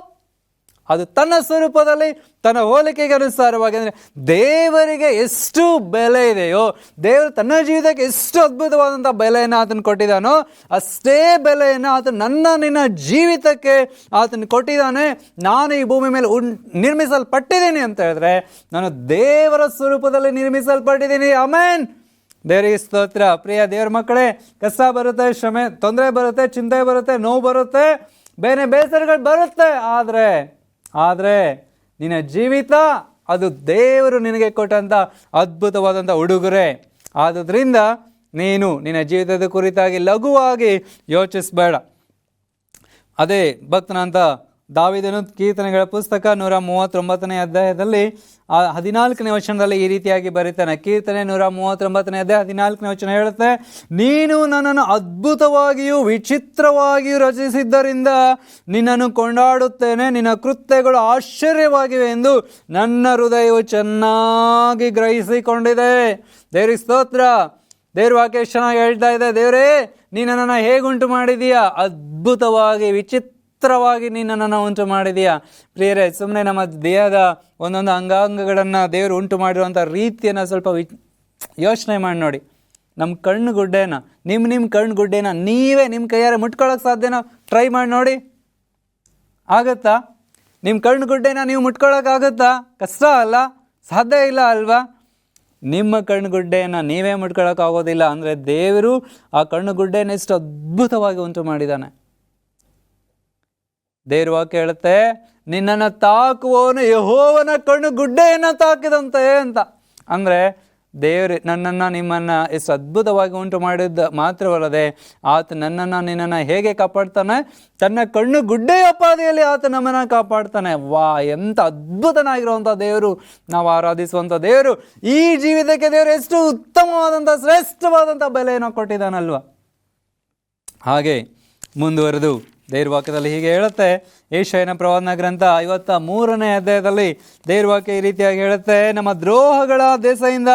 ಅದು ತನ್ನ ಸ್ವರೂಪದಲ್ಲಿ ತನ್ನ ಹೋಲಿಕೆಗೆ ಅನುಸಾರವಾಗಿ. ಅಂದರೆ ದೇವರಿಗೆ ಎಷ್ಟು ಬೆಲೆ ಇದೆಯೋ, ದೇವರು ತನ್ನ ಜೀವಿತಕ್ಕೆ ಎಷ್ಟು ಅದ್ಭುತವಾದಂಥ ಬೆಲೆಯನ್ನು ಆತನು ಕೊಟ್ಟಿದ್ದಾನೋ, ಅಷ್ಟೇ ಬೆಲೆಯನ್ನು ಆತನು ನಿನ್ನ ಜೀವಿತಕ್ಕೆ ಆತನು ಕೊಟ್ಟಿದ್ದಾನೆ. ನಾನು ಈ ಭೂಮಿ ಮೇಲೆ ನಿರ್ಮಿಸಲ್ಪಟ್ಟಿದ್ದೀನಿ ಅಂತ ಹೇಳಿದ್ರೆ, ನಾನು ದೇವರ ಸ್ವರೂಪದಲ್ಲಿ ನಿರ್ಮಿಸಲ್ಪಟ್ಟಿದ್ದೀನಿ. ಆಮೆನ್. ದೇವರಿಗೆ ಸ್ತೋತ್ರ. ಪ್ರಿಯ ದೇವರ ಮಕ್ಕಳೇ, ಕಷ್ಟ ಬರುತ್ತೆ, ಶ್ರಮೆ, ತೊಂದರೆ ಬರುತ್ತೆ, ಚಿಂತೆ ಬರುತ್ತೆ, ನೋವು ಬರುತ್ತೆ, ಬೇರೆ ಬೇಸರಗಳು ಬರುತ್ತೆ. ಆದರೆ ನಿನ್ನ ಜೀವಿತ ಅದು ದೇವರು ನಿನಗೆ ಕೊಟ್ಟಂಥ ಅದ್ಭುತವಾದಂಥ ಉಡುಗೊರೆ. ಆದುದರಿಂದ ನೀನು ನಿನ್ನ ಜೀವಿತದ ಕುರಿತಾಗಿ ಲಘುವಾಗಿ ಯೋಚಿಸಬೇಡ. ಅದೇ ಭಕ್ತನಂತ ದಾವೀದನು ಕೀರ್ತನೆಗಳ ಪುಸ್ತಕ 139ನೇ ಅಧ್ಯಾಯದಲ್ಲಿ 14ನೇ ವಚನದಲ್ಲಿ ಈ ರೀತಿಯಾಗಿ ಬರೀತಾನೆ. ಕೀರ್ತನೆ 139ನೇ ಅಧ್ಯಾಯ 14ನೇ ವಚನ ಹೇಳುತ್ತೆ, ನೀನು ನನ್ನನ್ನು ಅದ್ಭುತವಾಗಿಯೂ ವಿಚಿತ್ರವಾಗಿಯೂ ರಚಿಸಿದ್ದರಿಂದ ನಿನ್ನನ್ನು ಕೊಂಡಾಡುತ್ತೇನೆ, ನಿನ್ನ ಕೃತ್ಯಗಳು ಆಶ್ಚರ್ಯವಾಗಿವೆ ಎಂದು ನನ್ನ ಹೃದಯವು ಚೆನ್ನಾಗಿ ಗ್ರಹಿಸಿಕೊಂಡಿದೆ. ದೇವರಿಗೆ ಸ್ತೋತ್ರ. ದೇವ್ರ ವಾಕ್ಯ ಚೆನ್ನಾಗಿ ಹೇಳ್ತಾ ಇದೆ, ದೇವರೇ ನೀನು ನನ್ನನ್ನು ಹೇಗುಂಟು ಮಾಡಿದೀಯಾ? ಅದ್ಭುತವಾಗಿ, ವಿಚಿತ್ರವಾಗಿ ನೀನು ನನ್ನನ್ನು ಉಂಟು ಮಾಡಿದೀಯಾ. ಪ್ರಿಯರೇ, ಸುಮ್ಮನೆ ನಮ್ಮ ದೇಹದ ಒಂದೊಂದು ಅಂಗಾಂಗಗಳನ್ನು ದೇವರು ಉಂಟು ಮಾಡಿರುವಂಥ ರೀತಿಯನ್ನು ಸ್ವಲ್ಪ ಯೋಚನೆ ಮಾಡಿ ನೋಡಿ. ನಮ್ಮ ಕಣ್ಣು ಗುಡ್ಡೇನ, ನಿಮ್ಮ ಕಣ್ಣು ಗುಡ್ಡೇನ ನೀವೇ ನಿಮ್ಮ ಕೈಯಾರೆ ಮುಟ್ಕೊಳ್ಳೋಕೆ ಸಾಧ್ಯನಾ? ಟ್ರೈ ಮಾಡಿ ನೋಡಿ, ಆಗುತ್ತಾ? ನಿಮ್ಮ ಕಣ್ಣು ಗುಡ್ಡೇನ ನೀವು ಮುಟ್ಕೊಳ್ಳೋಕ್ಕಾಗುತ್ತಾ? ಕಷ್ಟ ಅಲ್ಲ, ಸಾಧ್ಯ ಇಲ್ಲ ಅಲ್ವಾ? ನಿಮ್ಮ ಕಣ್ಣು ಗುಡ್ಡೆಯನ್ನು ನೀವೇ ಮುಟ್ಕೊಳ್ಳೋಕ್ಕಾಗೋದಿಲ್ಲ ಅಂದರೆ ದೇವರು ಆ ಕಣ್ಣು ಗುಡ್ಡೆಯನ್ನು ಎಷ್ಟು ಅದ್ಭುತವಾಗಿ ಉಂಟು ಮಾಡಿದ್ದಾನೆ. ದೇವ್ರ ವಾಕ್ಯ ಹೇಳುತ್ತೆ, ನಿನ್ನನ್ನು ತಾಕುವವನು ಯೆಹೋವನ ಕಣ್ಣು ಗುಡ್ಡೆಯನ್ನು ತಾಕಿದಂತೆ ಅಂತ. ಅಂದರೆ ದೇವರು ನನ್ನನ್ನು ನಿಮ್ಮನ್ನು ಎಷ್ಟು ಅದ್ಭುತವಾಗಿ ಉಂಟು ಮಾಡಿದ್ದ ಮಾತ್ರವಲ್ಲದೆ ಆತ ನನ್ನನ್ನು ನಿನ್ನನ್ನು ಹೇಗೆ ಕಾಪಾಡ್ತಾನೆ? ತನ್ನ ಕಣ್ಣು ಗುಡ್ಡೆಯ ಪಾದಿಯಲ್ಲಿ ಆತ ನಮ್ಮನ್ನು ಕಾಪಾಡ್ತಾನೆ. ವಾ, ಎಂಥ ಅದ್ಭುತನಾಗಿರುವಂಥ ದೇವರು ನಾವು ಆರಾಧಿಸುವಂಥ ದೇವರು. ಈ ಜೀವಿತಕ್ಕೆ ದೇವರು ಎಷ್ಟು ಉತ್ತಮವಾದಂಥ ಶ್ರೇಷ್ಠವಾದಂಥ ಬೆಲೆಯನ್ನು ಕೊಟ್ಟಿದ್ದಾನಲ್ವ. ಹಾಗೆ ಮುಂದುವರೆದು ದೇವ್ರ ವಾಕ್ಯದಲ್ಲಿ ಹೀಗೆ ಹೇಳುತ್ತೆ, ಯೆಶಾಯನ ಪ್ರವಾದನ ಗ್ರಂಥ 53ನೇ ಅಧ್ಯಾಯದಲ್ಲಿ ದೇವ್ರ ವಾಕ್ಯ ಈ ರೀತಿಯಾಗಿ ಹೇಳುತ್ತೆ, ನಮ್ಮ ದ್ರೋಹಗಳ ದೆಸೆಯಿಂದ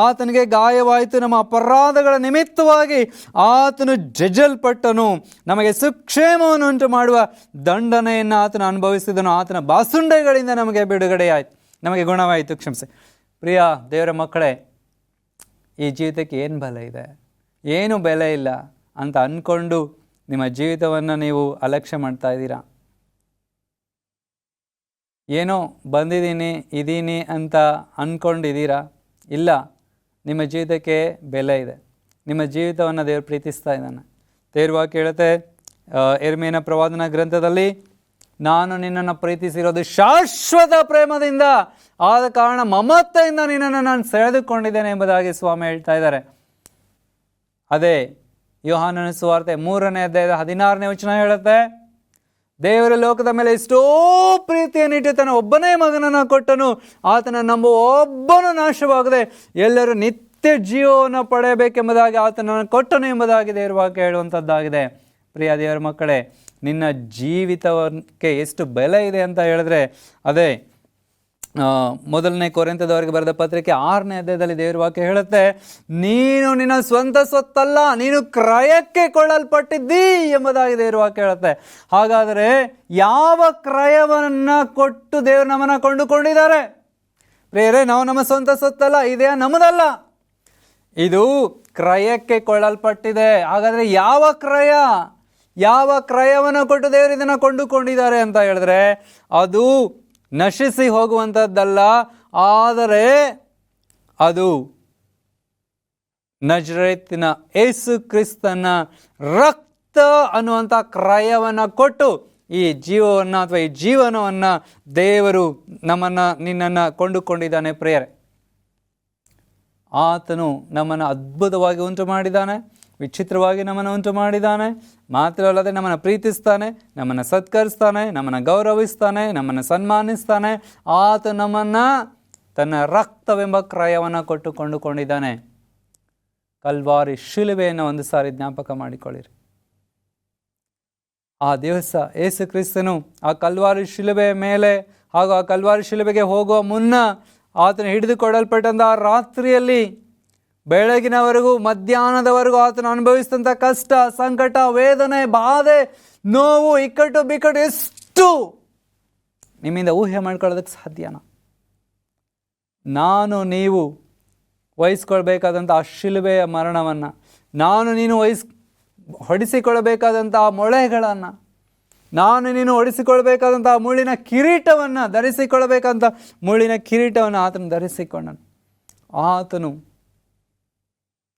ಆತನಿಗೆ ಗಾಯವಾಯಿತು, ನಮ್ಮ ಅಪರಾಧಗಳ ನಿಮಿತ್ತವಾಗಿ ಆತನು ಜಜ್ಜಲ್ಪಟ್ಟನು, ನಮಗೆ ಸುಕ್ಷೇಮವನ್ನು ಉಂಟು ಮಾಡುವ ದಂಡನೆಯನ್ನು ಆತನು ಅನುಭವಿಸಿದನು, ಆತನ ಬಾಸುಂಡೆಗಳಿಂದ ನಮಗೆ ಬಿಡುಗಡೆಯಾಯಿತು, ನಮಗೆ ಗುಣವಾಯಿತು. ಕ್ಷಮಿಸಿ. ಪ್ರಿಯ ದೇವರ ಮಕ್ಕಳೇ, ಈ ಜೀವಿತಕ್ಕೆ ಏನು ಬೆಲೆ ಇದೆ? ಏನು ಬೆಲೆ ಇಲ್ಲ ಅಂತ ಅಂದ್ಕೊಂಡು ನಿಮ್ಮ ಜೀವಿತವನ್ನು ನೀವು ಅಲಕ್ಷ್ಯ ಮಾಡ್ತಾ ಇದ್ದೀರಾ. ಏನೋ ಇದ್ದೀನಿ ಅಂತ ಅಂದ್ಕೊಂಡಿದ್ದೀರಾ? ಇಲ್ಲ, ನಿಮ್ಮ ಜೀವಿತಕ್ಕೆ ಬೆಲೆ ಇದೆ. ನಿಮ್ಮ ಜೀವಿತವನ್ನು ದೇವರು ಪ್ರೀತಿಸ್ತಾ ಇದ್ದಾನೆ. ದೇವ್ರ ವಾಕ್ಯ ಹೇಳುತ್ತೆ ಯೆರೆಮೀಯನ ಪ್ರವಾದನ ಗ್ರಂಥದಲ್ಲಿ, ನಾನು ನಿನ್ನನ್ನು ಪ್ರೀತಿಸಿರೋದು ಶಾಶ್ವತ ಪ್ರೇಮದಿಂದ, ಆದ ಕಾರಣ ಮಮತೆಯಿಂದ ನಿನ್ನನ್ನು ನಾನು ಸೆಳೆದುಕೊಂಡಿದ್ದೇನೆ ಎಂಬುದಾಗಿ ಸ್ವಾಮಿ ಹೇಳ್ತಾ ಇದ್ದಾರೆ. ಅದೇ ಯೋಹಾನನ ಸುವಾರ್ತೆ 3ನೇ ಅಧ್ಯಾಯದ 16ನೇ ವಚನ ಹೇಳುತ್ತೆ, ದೇವರ ಲೋಕದ ಮೇಲೆ ಎಷ್ಟೋ ಪ್ರೀತಿಯನ್ನಿಟ್ಟು ತನ್ನ ಒಬ್ಬನೇ ಮಗನನ್ನು ಕೊಟ್ಟನು, ಆತನ ನಂಬುವ ಒಬ್ಬನು ನಾಶವಾಗದೆ ಎಲ್ಲರೂ ನಿತ್ಯ ಜೀವವನ್ನು ಪಡೆಯಬೇಕೆಂಬುದಾಗಿ ಆತನನ್ನು ಕೊಟ್ಟನು ಎಂಬುದಾಗಿ ದೇವರ ವಾಕ್ಯ ಹೇಳುವಂಥದ್ದಾಗಿದೆ. ಪ್ರಿಯ ದೇವರ ಮಕ್ಕಳೇ, ನಿನ್ನ ಜೀವಿತಕ್ಕೆ ಎಷ್ಟು ಬೆಲೆ ಇದೆ ಅಂತ ಹೇಳಿದ್ರೆ, ಅದೇ 1ನೇ ಕೊರಿಂಥದವರಿಗೆ ಬರೆದ ಪತ್ರಿಕೆ 6ನೇ ಅಧ್ಯಾಯದಲ್ಲಿ ದೇವರ ವಾಕ್ಯ ಹೇಳುತ್ತೆ, ನೀನು ನಿನ್ನ ಸ್ವಂತ ಸ್ವತ್ತಲ್ಲ, ನೀನು ಕ್ರಯಕ್ಕೆ ಕೊಳ್ಳಲ್ಪಟ್ಟಿದ್ದಿ ಎಂಬುದಾಗಿ ದೇವರ ವಾಕ್ಯ ಹೇಳುತ್ತೆ. ಹಾಗಾದರೆ ಯಾವ ಕ್ರಯವನ್ನು ಕೊಟ್ಟು ದೇವರು ನಮ್ಮನ್ನು ಕೊಂಡುಕೊಂಡಿದ್ದಾರೆ? ಪ್ರಿಯರೇ, ನಾವು ನಮ್ಮ ಸ್ವಂತ ಸ್ವತ್ತಲ್ಲ, ಇದೇ ನಮ್ಮದಲ್ಲ. ಇದು ಕ್ರಯಕ್ಕೆ ಕೊಳ್ಳಲ್ಪಟ್ಟಿದೆ. ಹಾಗಾದರೆ ಯಾವ ಕ್ರಯವನ್ನು ಕೊಟ್ಟು ದೇವರು ಇದನ್ನು ಕೊಂಡುಕೊಂಡಿದ್ದಾರೆ ಅಂತ ಹೇಳಿದ್ರೆ, ಅದು ನಶಿಸಿ ಹೋಗುವಂಥದ್ದಲ್ಲ, ಆದರೆ ಅದು ನಜರೇತಿನ ಯೇಸು ಕ್ರಿಸ್ತನ ರಕ್ತ ಅನ್ನುವಂಥ ಕ್ರಯವನ್ನು ಕೊಟ್ಟು ಈ ಜೀವವನ್ನು ಅಥವಾ ಈ ಜೀವನವನ್ನು ದೇವರು ನಿನ್ನನ್ನು ಕೊಂಡುಕೊಂಡಿದ್ದಾನೆ ಪ್ರಿಯರೇ. ಆತನು ನಮ್ಮನ್ನು ಅದ್ಭುತವಾಗಿ ಉಂಟು ಮಾಡಿದ್ದಾನೆ, ವಿಚಿತ್ರವಾಗಿ ನಮ್ಮನ್ನು ಉಂಟು ಮಾಡಿದ್ದಾನೆ. ಮಾತ್ರವಲ್ಲದೆ ನಮ್ಮನ್ನು ಪ್ರೀತಿಸ್ತಾನೆ, ನಮ್ಮನ್ನು ಸತ್ಕರಿಸ್ತಾನೆ, ನಮ್ಮನ್ನು ಗೌರವಿಸ್ತಾನೆ, ನಮ್ಮನ್ನು ಸನ್ಮಾನಿಸ್ತಾನೆ. ಆತ ನಮ್ಮನ್ನು ತನ್ನ ರಕ್ತವೆಂಬ ಕ್ರಯವನ್ನು ಕೊಟ್ಟು ಕೊಂಡುಕೊಂಡಿದ್ದಾನೆ. ಕಲ್ವಾರಿ ಶಿಲುಬೆಯನ್ನು ಒಂದು ಸಾರಿ ಜ್ಞಾಪಕ ಮಾಡಿಕೊಳ್ಳಿರಿ. ಆ ದಿವಸ ಯೇಸು ಕ್ರಿಸ್ತನು ಆ ಕಲ್ವಾರಿ ಶಿಲುಬೆಯ ಮೇಲೆ ಹಾಗೂ ಆ ಕಲ್ವಾರಿ ಶಿಲುಬೆಗೆ ಹೋಗುವ ಮುನ್ನ ಆತನು ಹಿಡಿದುಕೊಡಲ್ಪಟ್ಟಂಥ ಆ ರಾತ್ರಿಯಲ್ಲಿ ಬೆಳಗಿನವರೆಗೂ ಮಧ್ಯಾಹ್ನದವರೆಗೂ ಆತನು ಅನುಭವಿಸಿದಂಥ ಕಷ್ಟ, ಸಂಕಟ, ವೇದನೆ, ಬಾಧೆ, ನೋವು, ಇಕ್ಕಟ್ಟು, ಬಿಕ್ಕಟ್ಟು ಎಷ್ಟು ನಿಮ್ಮಿಂದ ಊಹೆ ಮಾಡ್ಕೊಳ್ಳೋದಕ್ಕೆ ಸಾಧ್ಯನಾ? ನೀವು ವಹಿಸ್ಕೊಳ್ಬೇಕಾದಂಥ ಆ ಶಿಲುಬೆಯ ಮರಣವನ್ನು, ನೀನು ಹೊಡಿಸಿಕೊಳ್ಳಬೇಕಾದಂಥ ಆ ಮೊಳೆಗಳನ್ನು, ನೀನು ಹೊಡಿಸಿಕೊಳ್ಬೇಕಾದಂಥ ಮುಳ್ಳಿನ ಕಿರೀಟವನ್ನು, ಧರಿಸಿಕೊಳ್ಳಬೇಕಂತ ಮುಳ್ಳಿನ ಕಿರೀಟವನ್ನು ಆತನು ಧರಿಸಿಕೊಂಡನು. ಆತನು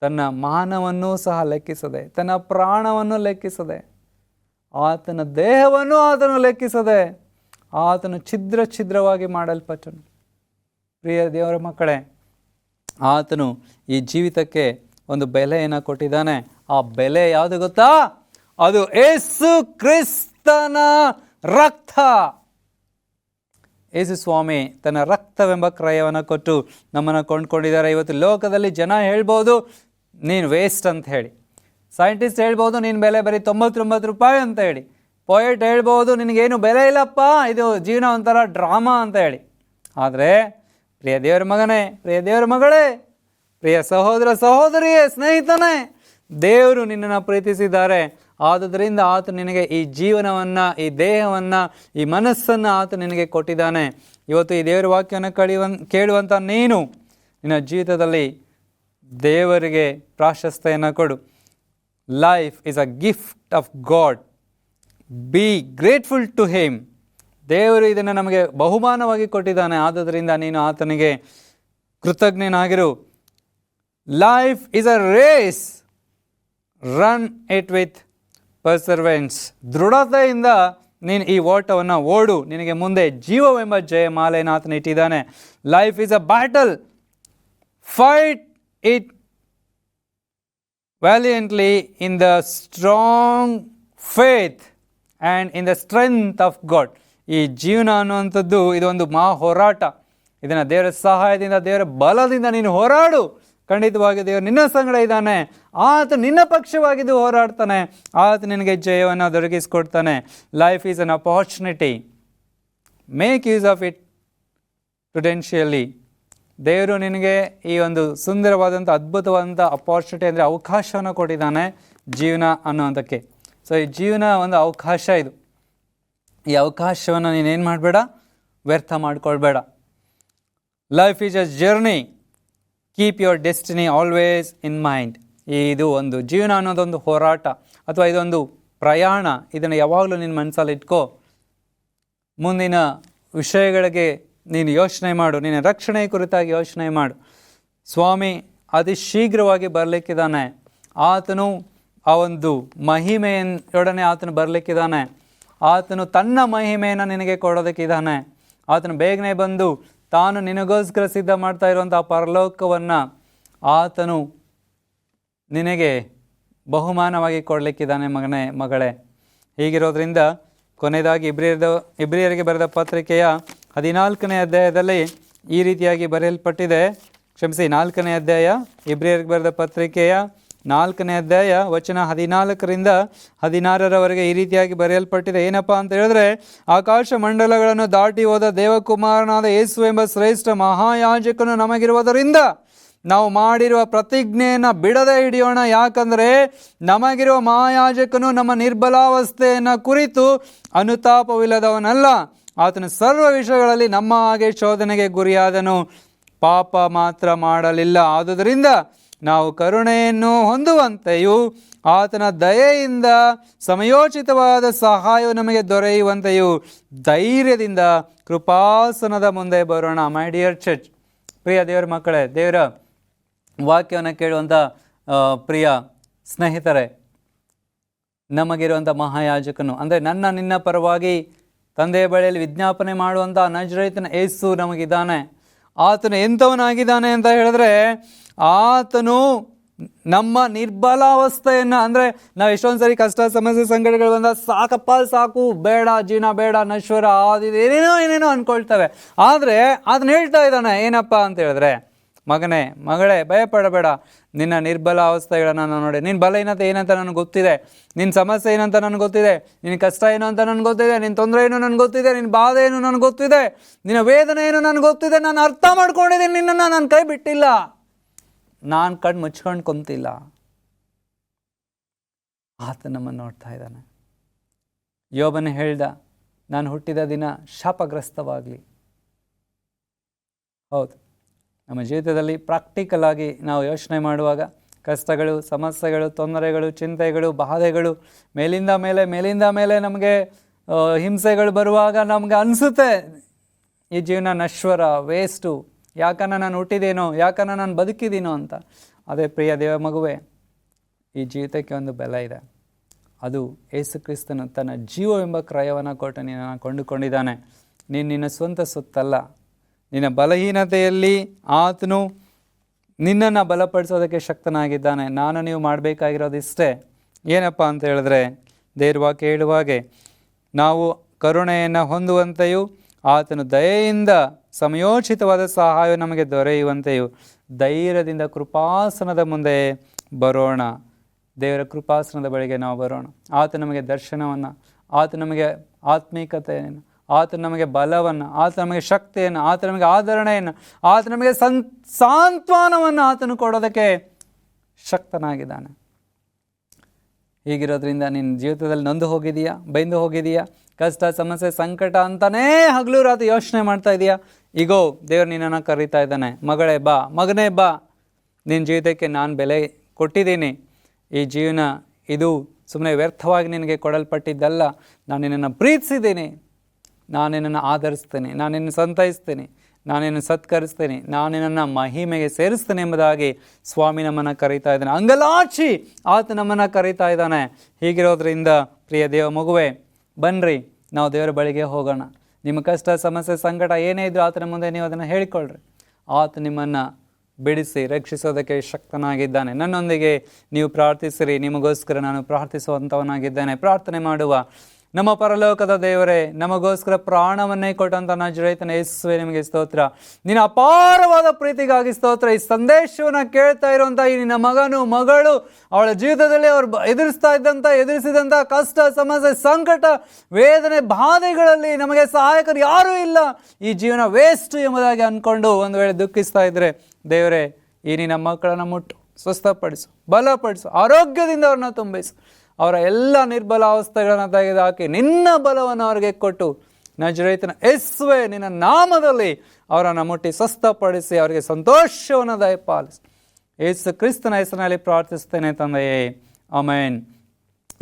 ತನ್ನ ಮಾನವನ್ನೂ ಸಹ ಲೆಕ್ಕಿಸದೆ, ತನ್ನ ಪ್ರಾಣವನ್ನು ಲೆಕ್ಕಿಸದೆ, ಆತನ ದೇಹವನ್ನು ಆತನು ಲೆಕ್ಕಿಸದೆ, ಆತನು ಛಿದ್ರವಾಗಿ ಮಾಡಲ್ಪಟ್ಟನು. ಪ್ರಿಯ ದೇವರ ಮಕ್ಕಳೇ, ಆತನು ಈ ಜೀವಿತಕ್ಕೆ ಒಂದು ಬೆಲೆಯನ್ನು ಕೊಟ್ಟಿದ್ದಾನೆ. ಆ ಬೆಲೆ ಯಾವುದು ಗೊತ್ತಾ? ಅದು ಯೇಸು ಕ್ರಿಸ್ತನ ರಕ್ತ. ಯೇಸು ಸ್ವಾಮಿ ತನ್ನ ರಕ್ತವೆಂಬ ಕ್ರಯವನ್ನು ಕೊಟ್ಟು ನಮ್ಮನ್ನು ಕೊಂಡ್ಕೊಂಡಿದ್ದಾರೆ. ಇವತ್ತು ಲೋಕದಲ್ಲಿ ಜನ ಹೇಳ್ಬೋದು ನೀನು ವೇಸ್ಟ್ ಅಂತ ಹೇಳಿ, ಸೈಂಟಿಸ್ಟ್ ಹೇಳ್ಬೋದು ನಿನ್ನ ಬೆಲೆ ಬರೀ 99 ರೂಪಾಯಿ ಅಂತ ಹೇಳಿ, ಪೊಯೆಟ್ ಹೇಳ್ಬೋದು ನಿನಗೇನು ಬೆಲೆ ಇಲ್ಲಪ್ಪ, ಇದು ಜೀವನ ಒಂಥರ ಡ್ರಾಮಾ ಅಂತ ಹೇಳಿ. ಆದರೆ ಪ್ರಿಯ ದೇವರ ಮಗನೇ, ಪ್ರಿಯ ದೇವರ ಮಗಳೇ, ಪ್ರಿಯ ಸಹೋದರ ಸಹೋದರಿಯೇ, ಸ್ನೇಹಿತನೇ, ದೇವರು ನಿನ್ನನ್ನು ಪ್ರೀತಿಸಿದ್ದಾರೆ. ಆದುದರಿಂದ ಆತ ನಿನಗೆ ಈ ಜೀವನವನ್ನು, ಈ ದೇಹವನ್ನು, ಈ ಮನಸ್ಸನ್ನು ಆತ ನಿನಗೆ ಕೊಟ್ಟಿದ್ದಾನೆ. ಇವತ್ತು ಈ ದೇವರ ವಾಕ್ಯವನ್ನು ಕೇಳುವಂಥ ನೀನು ನಿನ್ನ ಜೀವಿತದಲ್ಲಿ ದೇವರಿಗೆ ಪ್ರಾಶಸ್ತ್ಯವನ್ನು ಕೊಡು. Life is a gift of God. Be grateful to him. ದೇವರು ಇದನ್ನು ನಮಗೆ ಬಹುಮಾನವಾಗಿ ಕೊಟ್ಟಿದ್ದಾನೆ. ಆದುದರಿಂದ ನೀನು ಆತನಿಗೆ ಕೃತಜ್ಞನಾಗಿರು. Life is a race, run it with perseverance. ದೃಢತೆಯಿಂದ ನೀನು ಈ ಓಟವನ್ನು ಓಡು. ನಿನಗೆ ಮುಂದೆ ಜೀವವೆಂಬ ಜಯಮಾಲೆಯನ್ನು ಆತನು ಇಟ್ಟಿದ್ದಾನೆ. Life is a battle, fight it valiantly in the strong faith and in the strength of God. ಈ ಜೀವನ ಅನ್ನುವಂಥದ್ದು ಇದೊಂದು ಹೋರಾಟ. ಇದನ್ನು ದೇವರ ಸಹಾಯದಿಂದ, ದೇವರ ಬಲದಿಂದ ನೀನು ಹೋರಾಡು. ಖಂಡಿತವಾಗಿ ದೇವರು ನಿನ್ನ ಸಂಗಡ ಇದ್ದಾನೆ. ಆತ ನಿನ್ನ ಪಕ್ಷವಾಗಿದ್ದು ಹೋರಾಡ್ತಾನೆ. ಆತ ನಿನಗೆ ಜಯವನ್ನು ದೊರಕಿಸಿಕೊಡ್ತಾನೆ. Life is an opportunity, make use of it prudentially. ದೇವರು ನಿನಗೆ ಈ ಒಂದು ಸುಂದರವಾದಂಥ, ಅದ್ಭುತವಾದಂಥ ಅಪಾರ್ಚುನಿಟಿ ಅಂದರೆ ಅವಕಾಶವನ್ನು ಕೊಟ್ಟಿದ್ದಾನೆ ಜೀವನ ಅನ್ನುವಂಥಕ್ಕೆ. ಸೊ ಈ ಜೀವನ ಒಂದು ಅವಕಾಶ. ಇದು ಈ ಅವಕಾಶವನ್ನು ನೀನೇನು ಮಾಡಬೇಡ, ವ್ಯರ್ಥ ಮಾಡಿಕೊಳ್ಬೇಡ. Life is a journey, keep your destiny always in mind. ಇದು ಒಂದು ಜೀವನ ಅನ್ನೋದೊಂದು ಹೋರಾಟ ಅಥವಾ ಇದೊಂದು ಪ್ರಯಾಣ. ಇದನ್ನು ಯಾವಾಗಲೂ ನಿನ್ನ ಮನಸ್ಸಲ್ಲಿ ಇಟ್ಕೋ. ಮುಂದಿನ ವಿಷಯಗಳಿಗೆ ನೀನು ಯೋಚನೆ ಮಾಡು. ನಿನ್ನ ರಕ್ಷಣೆ ಕುರಿತಾಗಿ ಯೋಚನೆ ಮಾಡು. ಸ್ವಾಮಿ ಅತಿ ಶೀಘ್ರವಾಗಿ ಬರಲಿಕ್ಕಿದ್ದಾನೆ. ಆತನು ಆ ಒಂದು ಮಹಿಮೆಯೊಡನೆ ಆತನು ಬರಲಿಕ್ಕಿದ್ದಾನೆ. ಆತನು ತನ್ನ ಮಹಿಮೆಯನ್ನು ನಿನಗೆ ಕೊಡೋದಕ್ಕಿದ್ದಾನೆ. ಆತನು ಬೇಗನೆ ಬಂದು ತಾನು ನಿನಗೋಸ್ಕರ ಸಿದ್ಧ ಮಾಡ್ತಾ ಇರುವಂಥ ಪರಲೋಕವನ್ನು ಆತನು ನಿನಗೆ ಬಹುಮಾನವಾಗಿ ಕೊಡಲಿಕ್ಕಿದ್ದಾನೆ ಮಗನೇ, ಮಗಳೇ. ಹೀಗಿರೋದ್ರಿಂದ ಕೊನೆಯದಾಗಿ ಇಬ್ರಿಯರಿಗೆ ಬರೆದ ಪತ್ರಿಕೆಯ 14ನೇ ಅಧ್ಯಾಯದಲ್ಲಿ ಈ ರೀತಿಯಾಗಿ ಬರೆಯಲ್ಪಟ್ಟಿದೆ. 4ನೇ ಅಧ್ಯಾಯ, ಇಬ್ರಿಯರಿಗೆ ಬರೆದ ಪತ್ರಿಕೆಯ 4ನೇ ಅಧ್ಯಾಯ ವಚನ 14ರಿಂದ 16ರವರೆಗೆ ಈ ರೀತಿಯಾಗಿ ಬರೆಯಲ್ಪಟ್ಟಿದೆ. ಏನಪ್ಪ ಅಂತ ಹೇಳಿದ್ರೆ, ಆಕಾಶ ಮಂಡಲಗಳನ್ನು ದಾಟಿ ಹೋದ ದೇವಕುಮಾರನಾದ ಯೇಸು ಎಂಬ ಶ್ರೇಷ್ಠ ಮಹಾಯಾಜಕನು ನಮಗಿರುವುದರಿಂದ ನಾವು ಮಾಡಿರುವ ಪ್ರತಿಜ್ಞೆಯನ್ನು ಬಿಡದೆ ಹಿಡಿಯೋಣ. ಯಾಕಂದರೆ ನಮಗಿರುವ ಮಹಾಯಾಜಕನು ನಮ್ಮ ನಿರ್ಬಲಾವಸ್ಥೆಯನ್ನು ಕುರಿತು ಅನುತಾಪವಿಲ್ಲದವನಲ್ಲ. ಆತನು ಸರ್ವ ವಿಷಯಗಳಲ್ಲಿ ನಮ್ಮ ಹಾಗೆ ಶೋಧನೆಗೆ ಗುರಿಯಾದನು, ಪಾಪ ಮಾತ್ರ ಮಾಡಲಿಲ್ಲ. ಆದುದರಿಂದ ನಾವು ಕರುಣೆಯನ್ನು ಹೊಂದುವಂತೆಯೂ ಆತನ ದಯೆಯಿಂದ ಸಮಯೋಚಿತವಾದ ಸಹಾಯವು ನಮಗೆ ದೊರೆಯುವಂತೆಯೂ ಧೈರ್ಯದಿಂದ ಕೃಪಾಸನದ ಮುಂದೆ ಬರೋಣ. ಮೈ ಡಿಯರ್ ಚರ್ಚ್, ಪ್ರಿಯ ದೇವರ ಮಕ್ಕಳೇ, ದೇವರ ವಾಕ್ಯವನ್ನು ಕೇಳುವಂಥ ಪ್ರಿಯ ಸ್ನೇಹಿತರೆ, ನಮಗಿರುವಂಥ ಮಹಾಯಾಜಕನು ಅಂದರೆ ನಿನ್ನ ಪರವಾಗಿ ತಂದೆಯ ಬಳಿಯಲ್ಲಿ ವಿಜ್ಞಾಪನೆ ಮಾಡುವಂಥ ನಜರೇತಿನ ಯೇಸು ನಮಗಿದ್ದಾನೆ. ಆತನು ಎಂಥವನಾಗಿದ್ದಾನೆ ಅಂತ ಹೇಳಿದ್ರೆ, ಆತನು ನಮ್ಮ ನಿರ್ಬಲಾವಸ್ಥೆಯನ್ನು, ಅಂದರೆ ನಾವು ಎಷ್ಟೊಂದು ಸರಿ ಕಷ್ಟ ಸಮಸ್ಯೆ ಸಂಕಟಗಳು ಬಂದಾಗ ಸಾಕಪ್ಪ ಸಾಕು, ಬೇಡ ಜೀವನ, ಬೇಡ ನಶ್ವರ, ಏನೇನೋ ಅಂದ್ಕೊಳ್ತವೆ. ಆದರೆ ಅದನ್ನ ಹೇಳ್ತಾ ಇದ್ದಾನೆ ಏನಪ್ಪ ಅಂತ ಹೇಳಿದ್ರೆ, ಮಗನೇ ಮಗಳೇ ಭಯಪಡಬೇಡ, ನಿನ್ನ ನಿರ್ಬಲ ಅವಸ್ಥೆಗಳನ್ನು ನಾನು ನೋಡಿ, ನಿನ್ನ ಬಲಹೀನತೆ ಏನಂತ ನನಗೆ ಗೊತ್ತಿದೆ, ನಿನ್ನ ಸಮಸ್ಯೆ ಏನಂತ ನನಗೆ ಗೊತ್ತಿದೆ, ನಿನ್ನ ಕಷ್ಟ ಏನು ಅಂತ ನನಗೆ ಗೊತ್ತಿದೆ, ನಿನ್ನ ತೊಂದರೆ ಏನು ನನಗೆ ಗೊತ್ತಿದೆ, ನಿನ್ನ ಬಾಧೆ ಏನು ನನಗೆ ಗೊತ್ತಿದೆ, ನಿನ್ನ ವೇದನೆ ಏನು ನನಗೆ ಗೊತ್ತಿದೆ. ನಾನು ಅರ್ಥ ಮಾಡ್ಕೊಂಡಿದ್ದೀನಿ ನಿನ್ನನ್ನು, ನಾನು ಕೈ ಬಿಟ್ಟಿಲ್ಲ, ನಾನು ಕಣ್ಣು ಮುಚ್ಕೊಂಡು ಕುಂತಿಲ್ಲ. ಆತ ನಮ್ಮನ್ನು ನೋಡ್ತಾ ಇದ್ದಾನೆ. ಯೋಬನ ಹೇಳ್ದ, ನಾನು ಹುಟ್ಟಿದ ದಿನ ಶಾಪಗ್ರಸ್ತವಾಗಲಿ. ಹೌದು, ನಮ್ಮ ಜೀವಿತದಲ್ಲಿ ಪ್ರಾಕ್ಟಿಕಲ್ ಆಗಿ ನಾವು ಯೋಚನೆ ಮಾಡುವಾಗ ಕಷ್ಟಗಳು, ಸಮಸ್ಯೆಗಳು, ತೊಂದರೆಗಳು, ಚಿಂತೆಗಳು, ಬಾಧೆಗಳು ಮೇಲಿಂದ ಮೇಲೆ ನಮಗೆ ಹಿಂಸೆಗಳು ಬರುವಾಗ ನಮಗೆ ಅನಿಸುತ್ತೆ ಈ ಜೀವನ ನಶ್ವರ, ವೇಸ್ಟು, ಯಾಕನ್ನ ನಾನು ಹುಟ್ಟಿದೇನೋ, ಯಾಕನ್ನ ನಾನು ಬದುಕಿದ್ದೀನೋ ಅಂತ. ಅದೇ ಪ್ರಿಯ ದೇವ ಮಗುವೆ, ಈ ಜೀವಿತಕ್ಕೆ ಒಂದು ಬೆಲೆ ಇದೆ. ಅದು ಯೇಸು ಕ್ರಿಸ್ತನು ತನ್ನ ಜೀವವೆಂಬ ಕ್ರಯವನ್ನು ಕೊಟ್ಟು ನಿನ್ನನ್ನು ಕೊಂಡುಕೊಂಡಿದ್ದಾನೆ. ನೀನು ನಿನ್ನ ಸ್ವಂತ ಸೊತ್ತಲ್ಲ. ನಿನ್ನ ಬಲಹೀನತೆಯಲ್ಲಿ ಆತನು ನಿನ್ನನ್ನು ಬಲಪಡಿಸೋದಕ್ಕೆ ಶಕ್ತನಾಗಿದ್ದಾನೆ. ನೀವು ಮಾಡಬೇಕಾಗಿರೋದು ಇಷ್ಟೇ. ಏನಪ್ಪ ಅಂತ ಹೇಳಿದ್ರೆ, ದೇವ್ರ ವಾಕ್ಯ ಹೇಳುವಾಗೆ ನಾವು ಕರುಣೆಯನ್ನು ಹೊಂದುವಂತೆಯೂ ಆತನು ದಯೆಯಿಂದ ಸಮಯೋಚಿತವಾದ ಸಹಾಯ ನಮಗೆ ದೊರೆಯುವಂತೆಯೂ ಧೈರ್ಯದಿಂದ ಕೃಪಾಸನದ ಮುಂದೆ ಬರೋಣ. ದೇವರ ಕೃಪಾಸನದ ಬಳಿಗೆ ನಾವು ಬರೋಣ. ಆತ ನಮಗೆ ದರ್ಶನವನ್ನು, ಆತ ನಮಗೆ ಆತ್ಮೀಕತೆಯನ್ನು, ಆತ ನಮಗೆ ಬಲವನ್ನು, ಆತ ನಮಗೆ ಶಕ್ತಿಯನ್ನು, ಆತ ನಮಗೆ ಆದರಣೆಯನ್ನು, ಆತ ನಮಗೆ ಸಾಂತ್ವನವನ್ನು ಆತನು ಕೊಡೋದಕ್ಕೆ ಶಕ್ತನಾಗಿದ್ದಾನೆ. ಹೀಗಿರೋದ್ರಿಂದ ನಿನ್ನ ಜೀವಿತದಲ್ಲಿ ನೊಂದು ಹೋಗಿದೆಯಾ, ಬೈದು ಹೋಗಿದೆಯಾ, ಕಷ್ಟ ಸಮಸ್ಯೆ ಸಂಕಟ ಅಂತಲೇ ಹಗಲು ರಾತ್ರಿ ಯೋಚನೆ ಮಾಡ್ತಾ ಇದೆಯಾ? ಈಗೋ ದೇವರು ನಿನ್ನನ್ನು ಕರೀತಾ ಇದ್ದಾನೆ, ಮಗಳೇ ಬಾ, ಮಗನೇ ಬಾ, ನಿನ್ನ ಜೀವಿತಕ್ಕೆ ನಾನು ಬೆಲೆ ಕೊಟ್ಟಿದ್ದೀನಿ. ಈ ಜೀವನ ಇದು ಸುಮ್ಮನೆ ವ್ಯರ್ಥವಾಗಿ ನಿನಗೆ ಕೊಡಲ್ಪಟ್ಟಿದ್ದಲ್ಲ. ನಾನು ನಿನ್ನನ್ನು ಪ್ರೀತಿಸಿದ್ದೀನಿ, ನಾನು ನಿನ್ನನ್ನು ಆಧರಿಸ್ತೇನೆ, ನಾನು ನಿನ್ನನ್ನು ಸಂತೈಸ್ತೇನೆ, ನಾನು ನಿನ್ನನ್ನು ಸತ್ಕರಿಸ್ತೇನೆ, ನಾನು ನಿನ್ನನ್ನು ಮಹಿಮೆಗೆ ಸೇರಿಸ್ತೇನೆ ಎಂಬುದಾಗಿ ಸ್ವಾಮಿ ನಮ್ಮನ್ನು ಕರೀತಾ ಇದ್ದಾನೆ. ಅಂಗಲಾಚಿ ಆತ ನಮ್ಮನ್ನು ಕರೀತಾ ಇದ್ದಾನೆ. ಹೀಗಿರೋದ್ರಿಂದ ಪ್ರಿಯ ದೇವ ಮಗುವೆ, ಬನ್ನಿರಿ ನಾವು ದೇವರ ಬಳಿಗೆ ಹೋಗೋಣ. ನಿಮ್ಮ ಕಷ್ಟ ಸಮಸ್ಯೆ ಸಂಕಟ ಏನೇ ಇದ್ರೂ ಆತನ ಮುಂದೆ ನೀವು ಅದನ್ನು ಹೇಳಿಕೊಳ್ಳ್ರಿ. ಆತ ನಿಮ್ಮನ್ನು ಬಿಡಿಸಿ ರಕ್ಷಿಸೋದಕ್ಕೆ ಶಕ್ತನಾಗಿದ್ದಾನೆ. ನನ್ನೊಂದಿಗೆ ನೀವು ಪ್ರಾರ್ಥಿಸಿರಿ. ನಿಮಗೋಸ್ಕರ ನಾನು ಪ್ರಾರ್ಥಿಸುವಂಥವನಾಗಿದ್ದೇನೆ. ಪ್ರಾರ್ಥನೆ ಮಾಡುವ. ನಮ್ಮ ಪರಲೋಕದ ದೇವರೇ, ನಮಗೋಸ್ಕರ ಪ್ರಾಣವನ್ನೇ ಕೊಟ್ಟಂಥ ನಜರೇತನ ಯೇಸುವೇ ನಿಮಗೆ ಸ್ತೋತ್ರ. ನಿನ್ನ ಅಪಾರವಾದ ಪ್ರೀತಿಗಾಗಿ ಸ್ತೋತ್ರ. ಈ ಸಂದೇಶವನ್ನು ಕೇಳ್ತಾ ಇರುವಂಥ ಈ ನಿನ್ನ ಮಗನು ಮಗಳು ಅವಳ ಜೀವಿತದಲ್ಲಿ ಅವರು ಎದುರಿಸಿದಂಥ ಕಷ್ಟ ಸಮಸ್ಯೆ ಸಂಕಟ ವೇದನೆ ಬಾಧೆಗಳಲ್ಲಿ ನಮಗೆ ಸಹಾಯಕರು ಯಾರೂ ಇಲ್ಲ, ಈ ಜೀವನ ವೇಸ್ಟ್ ಎಂಬುದಾಗಿ ಅಂದ್ಕೊಂಡು ಒಂದು ವೇಳೆ ದುಃಖಿಸ್ತಾ ಇದ್ದರೆ, ದೇವರೇ ಈ ನಿನ್ನ ಮಕ್ಕಳನ್ನು ಮುಟ್ಟು ಸ್ವಸ್ಥಪಡಿಸು, ಬಲಪಡಿಸು, ಆರೋಗ್ಯದಿಂದ ಅವ್ರನ್ನ ತುಂಬಿಸು. ಅವರ ಎಲ್ಲ ನಿರ್ಬಲಾವಸ್ಥೆಗಳನ್ನು ತೆಗೆದುಹಾಕಿ ನಿನ್ನ ಬಲವನ್ನು ಅವರಿಗೆ ಕೊಟ್ಟು ನಜರೇತಿನ ಯೇಸುವೇ ನಿನ್ನ ನಾಮದಲ್ಲಿ ಅವರನ್ನು ಮುಟ್ಟಿ ಸ್ವಸ್ಥಪಡಿಸಿ ಅವರಿಗೆ ಸಂತೋಷವನ್ನು ದಯಪಾಲಿಸಿ. ಯೇಸು ಕ್ರಿಸ್ತನ ಹೆಸರಿನಲ್ಲಿ ಪ್ರಾರ್ಥಿಸ್ತೇನೆ ತಂದೆಯೇ, ಆಮೆನ್.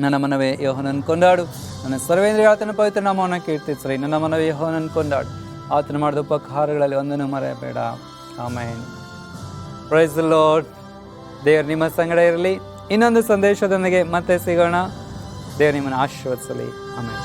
ನನ್ನ ಮನವೇ ಯೆಹೋವನನ್ನು ಕೊಂಡಾಡು, ನನ್ನ ಸರ್ವೇಂದ್ರಿಯ ಆತನ ಪವಿತ್ರ ನಾಮವನ್ನು ಕೀರ್ತಿಸಿರಿ. ನನ್ನ ಮನವೇ ಯೆಹೋವನನ್ನು ಕೊಂಡಾಡು, ಆತನ ಮಾಡಿದ ಉಪಕಾರಗಳಲ್ಲಿ ಒಂದನ್ನು ಮರೆಯಬೇಡ. ಆಮೆನ್. Praise the Lord. ದೇವರು ನಿಮ್ಮ ಸಂಗಡ ಇರಲಿ. ಇನ್ನೊಂದು ಸಂದೇಶದೊಂದಿಗೆ ಮತ್ತೆ ಸಿಗೋಣ. ದೇವರು ನಿಮ್ಮನ್ನು ಆಶೀರ್ವದಿಸಲಿ. ಆಮೆನ್.